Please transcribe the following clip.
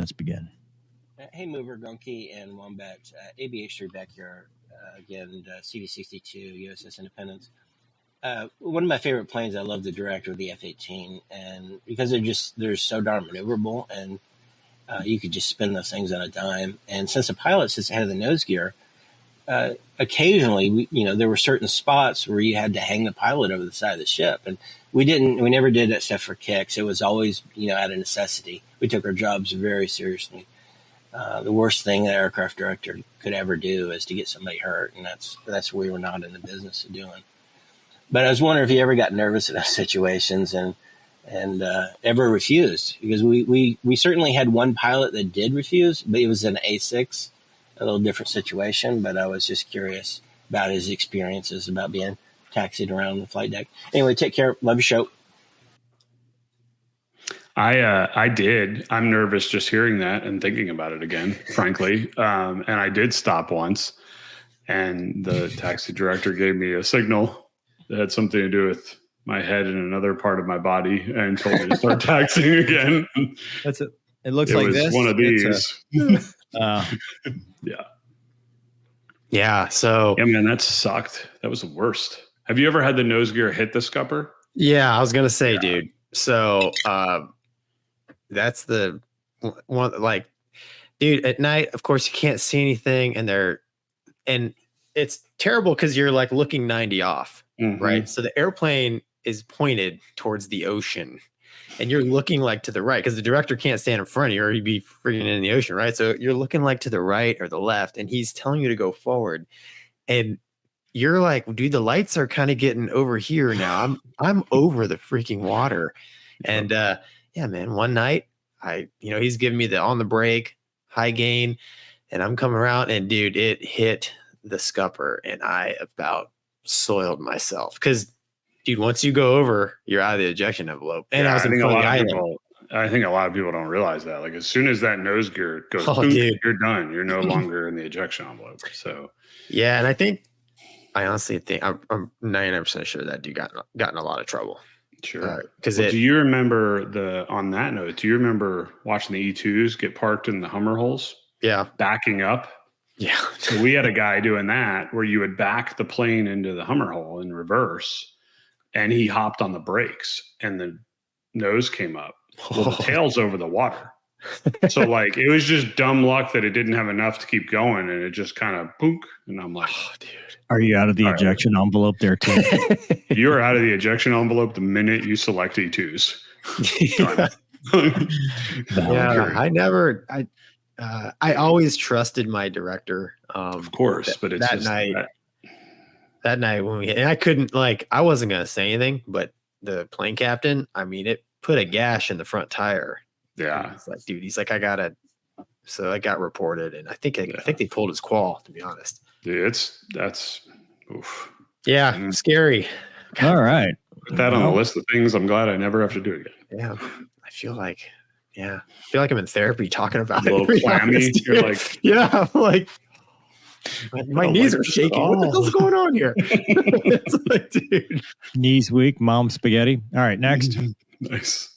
Let's begin. Hey, Mover, Gonky, and Wombat. Aviation back here again, CD62, USS Independence. One of my favorite planes I love to direct are the F-18, and because they're so darn maneuverable, and you could just spin those things on a dime. And since the pilot sits ahead of the nose gear, occasionally, there were certain spots where you had to hang the pilot over the side of the ship, and we never did that stuff for kicks. It was always, out of necessity. We took our jobs very seriously. The worst thing an aircraft director could ever do is to get somebody hurt, and that's what we were not in the business of doing. But I was wondering if you ever got nervous in those situations and ever refused, because we certainly had one pilot that did refuse, but it was an A6, a little different situation. But I was just curious about his experiences about being taxied around the flight deck. Anyway, take care. Love your show. I did. I'm nervous just hearing that and thinking about it again, frankly. And I did stop once, and the taxi director gave me a signal that had something to do with my head and another part of my body, and told me to start taxiing again. That's it. It looks like this. One of these. Yeah. So yeah, man, that sucked. That was the worst. Have you ever had the nose gear hit the scupper? Yeah, I was gonna say, dude. So that's the one. Like, dude, at night, of course, you can't see anything, and it's terrible because you're like looking 90 off, right? So the airplane is pointed towards the ocean, and you're looking like to the right because the director can't stand in front of you or he'd be freaking in the ocean, right? So you're looking like to the right or the left, and he's telling you to go forward, and you're like, dude, the lights are kind of getting over here now. I'm over the freaking water, and yeah, man. One night, he's giving me the on the brake, high gain, and I'm coming around, and dude, it hit the scupper, and I about soiled myself because, dude, once you go over, you're out of the ejection envelope. And I was in front of the island. I think a lot of people don't realize that. Like, as soon as that nose gear goes, you're done. You're no longer in the ejection envelope. So yeah, and I honestly think I'm 99% sure that dude got in a lot of trouble. Sure. Do you remember on that note, do you remember watching the E2s get parked in the Hummer holes? Yeah. Backing up? Yeah. So we had a guy doing that where you would back the plane into the Hummer hole in reverse, and he hopped on the brakes and the nose came up. Well, the tail's over the water. So like, it was just dumb luck that it didn't have enough to keep going, and it just kind of pook. And I'm like, oh, dude. Are you out of the ejection envelope there too? You're out of the ejection envelope the minute you select E2s. Yeah, I always trusted my director. Of course, but it's that night when I wasn't going to say anything, but the plane captain, it put a gash in the front tire. Yeah. He's like, dude, so I got reported, and I think they pulled his qual, to be honest. Dude, that's oof. Yeah, scary. All right. Put that on the list of things I'm glad I never have to do again. Yeah. I feel like I'm in therapy talking about it. A little clammy. You're like, yeah, I'm like, my knees are shaking. What the hell's going on here? It's like, dude. Knees weak, mom spaghetti. All right, next. Nice.